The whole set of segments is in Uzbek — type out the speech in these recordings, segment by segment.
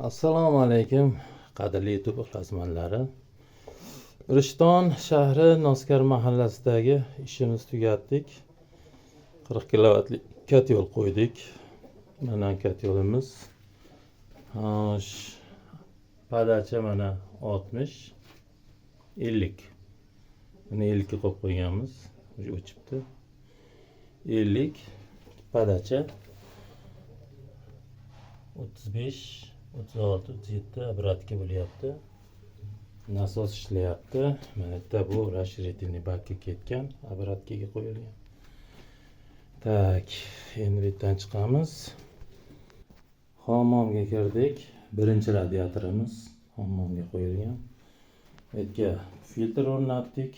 Assalomu alaykum qadrli YouTube ixlosmandlari. Rishton shahri Noskar mahallasidagi ishimizni tugatdik. 40 kilovatli katyol qo'ydik. Mana katyolimiz. Padacha mana 60 50. Buni 50 ga qo'yib qo'yganmiz. O'chibdi. 50 padacha 35 36 37 обратка bo'lyapti. Nasos ishlayapti. Mana bitta bu расширительный bakka ketgan, обратkaga qo'yilgan. Tak, endi bu yerdan chiqamiz. Hammomga kirdik. Birinchi radiatorimiz hammomga qo'yilgan. Bu yerga filtr o'rnatdik.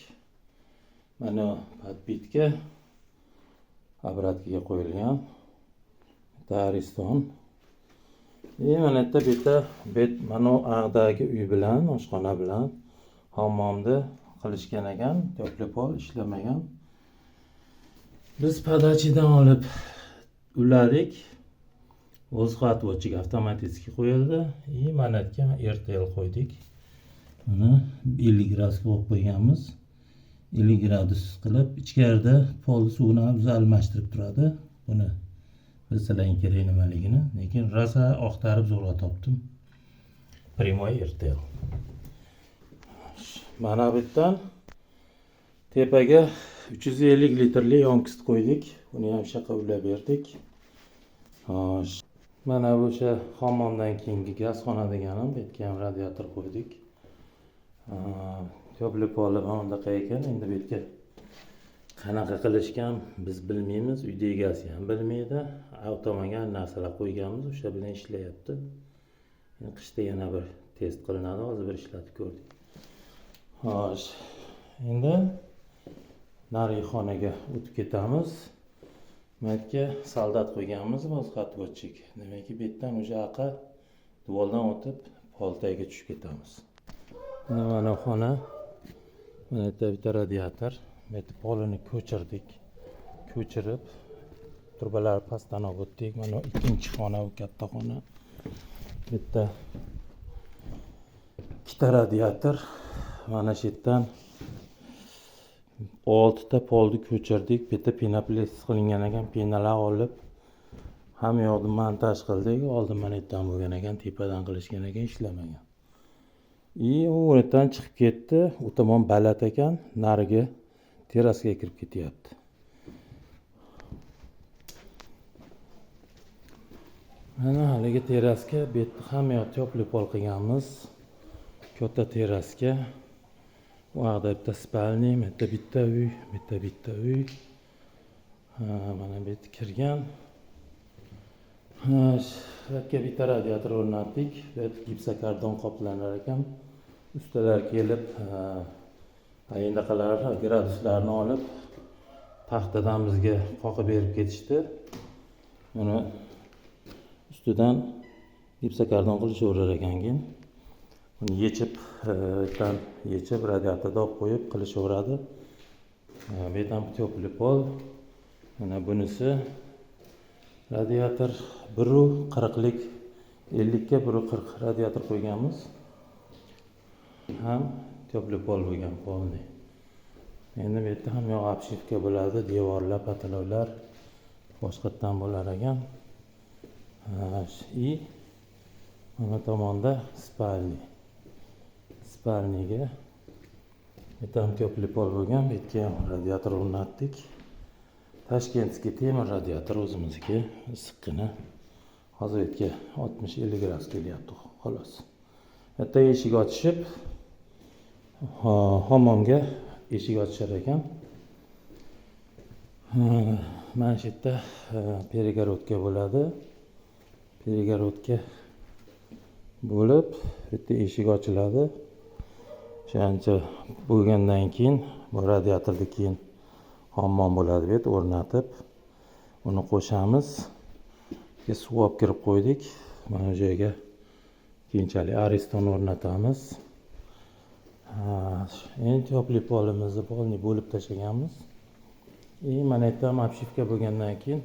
Mana podpitka обратkaga qo'yilgan. Ariston. Mana bitta bet mana ag'dagi uy bilan, oshxona bilan hammomni qilishgan ekan, to'pli-pol ishlamagan. Biz podachidan olib uladik. O'z xatvochiga avtomatik qo'yildi. Mana yerga RTL qo'ydik. Mana 50 gradus qo'yib qo'yganmiz. 50 gradus qilib ichkarida pol suvini almashtirib turadi. Buni bilsalaring kerak nimaligini, lekin rosa oqtarib zo'rg'a topdim. Primoy RTL. Mana bu yerdan tepaga 350 litrli yonkist qo'ydik. Buni ham shaqa ulab berdik. Mana bu o'sha hammomdan keyingi gazxona deganim, bu yerga ham radiator qo'ydik. To'pli poli bunaqa ekan, endi bu yerga qanaqa qilishgan biz bilmaymiz, uyda egasi ham bilmaydi. Avtomagan narsalar qo'yganmiz, o'sha bilan ishlayapti. Endi qishda yana bir test qilinadi, hozir bir ishlatib ko'rdik. Xo'sh, endi narigi xonaga o'tib ketamiz. Bu yerga soldat qo'yganmiz, vozxatvochik. Demakki, bu yerdan o'sha aqa duoldan o'tib poltaga tushib ketamiz. Mana xona. Mana bitta radiator. Bu yerda polini ko'chirdik. Ko'chirib turbalar pastdan olib o'tdik. Mana ikkinchi xona, bu katta xona. Bitta ikkita radiator. Mana shu yerdan 6 ta polni ko'chirdik. Bitta penoplast qilingan ekan, penalar olib hamma yoqni montaj qildik. Oldin mana yerdan bo'lgan ekan, tepadan qilishgan ekan, ishlamagan. U yerdan chiqib ketdi. U tomon baland ekan, narigi terasga kirib ketyapti. Mana haligi terasga betni hamma yoq to'pli pol qilganmiz. Katta terasga. Bu yerda bitta spalniy, bitta uy, bitta uy. Mana bu yerga kirgan. Yerga bitta radiator o'rnatdik. Bu gipsokardon qoplanar ekan. Ustalar kelib endaqalar graduslarni olib taxtadan bizga qoqib berib ketishdi. Buni ustidan gipsokardon qilishaverar ekan keyin. Buni yechib radiatorda olib qo'yib qilishaveradi. Bu yerdan to'pli pol. Mana bunisi radiator 1.40lik 50 ga 1.40 radiator qo'yganmiz. Ham to'pli pol bo'lgan polni. Endi bu yerda ham yo'q obshivka bo'ladi, devorlar, patalolar boshqatdan bo'lar ekan. Mana tomonda spalniga bitta to'pli pol bo'lgan, bu yerga ham radiator o'rnatdik. Toshkentskiy temir radiator o'zimizniki, issiqqina. Hozir yerga 60-50 gradus kelyapti, xolos. Bitta eshik ochishib, hammomga eshik ochishar ekan. Mana shu yerda перегородка bo'ladi. Перегородка bo'lib, bitta eshik ochiladi. O'shancha bo'lgandan keyin bu radiatordan keyin hammom bo'ladi deb o'rnatib, uni qo'shamiz. Suv olib kirib qo'ydik. Mana bu joyga keyinchalik ariston o'rnatamiz. Endi to'pli polimizni bo'lib tashlaganmiz. Mana yerda ham obshivka bo'lgandan keyin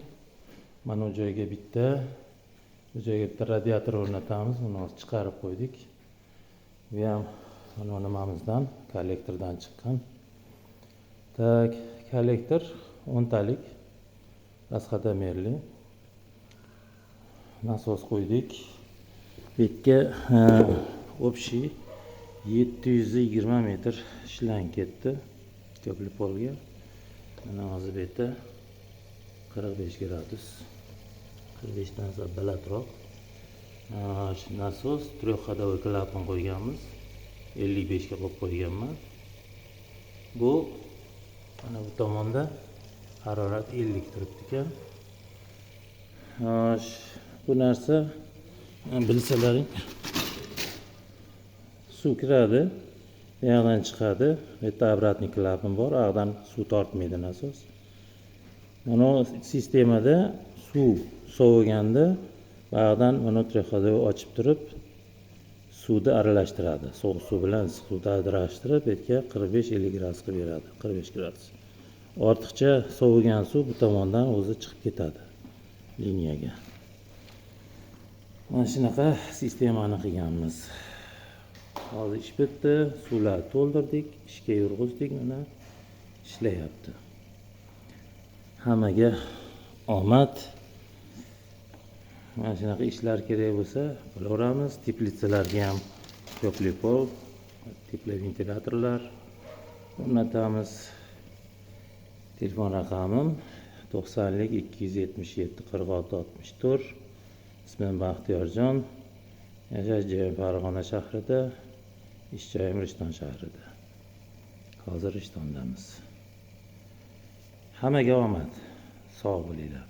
mana bu joyga bitta Bu joyga bitta radiator o'rnatamiz. Uni hozir chiqarib qo'ydik. Bu ham mana nimamizdan, kollektordan chiqqan. Tak, kollektor 10 talik расходомерli. Nasos qo'ydik. Bu yerga общий 720 metr shlang ketdi. Ko'pli polga. Mana hozir bu yerda 45 gradus. 45 dan sal balandroq. Nasos 3 ходовой klapan qo'yganmiz. 55 ga qo'yib qo'yganman. Bu mana bu tomonda harorat 50 turibdi ekan. Bu narsa bilsalaring suv kiradi, bu yoqdan chiqadi. Bu yerda обратный klapan bor, u yoqdan suv tortmaydi nasos. Mana sistemada suv soviganda bu yoqdan mana treходовой ochib turib suvni aralashtiradi. Sovuq suv bilan issiq suvni aralashtirib, bu yerga 45-50 gradus qilib beradi. 45 gradus. Ortiqcha sovigan suv bu tomondan o'zi chiqib ketadi liniyaga. Mana shunaqa sistemani qilganmiz. Hozir ish bitdi, suvlarni to'ldirdik, ishga yurg'izdik, mana ishlayapti. Hammaga omad. Mana shunaqa ishlar kerak bo'lsa, qilaveramiz. Teplitsalarga ham ko'pli pol, tepli ventilyatorlar o'rnatamiz. Telefon raqamim 90 277 46 64. İsmim Baxtiyorjon. Yashash joyim Farg'ona shahrida, ish joyim Rishton shahrida. Hozir Rishtondamiz. Hammaga omad. Sog' bo'linglar.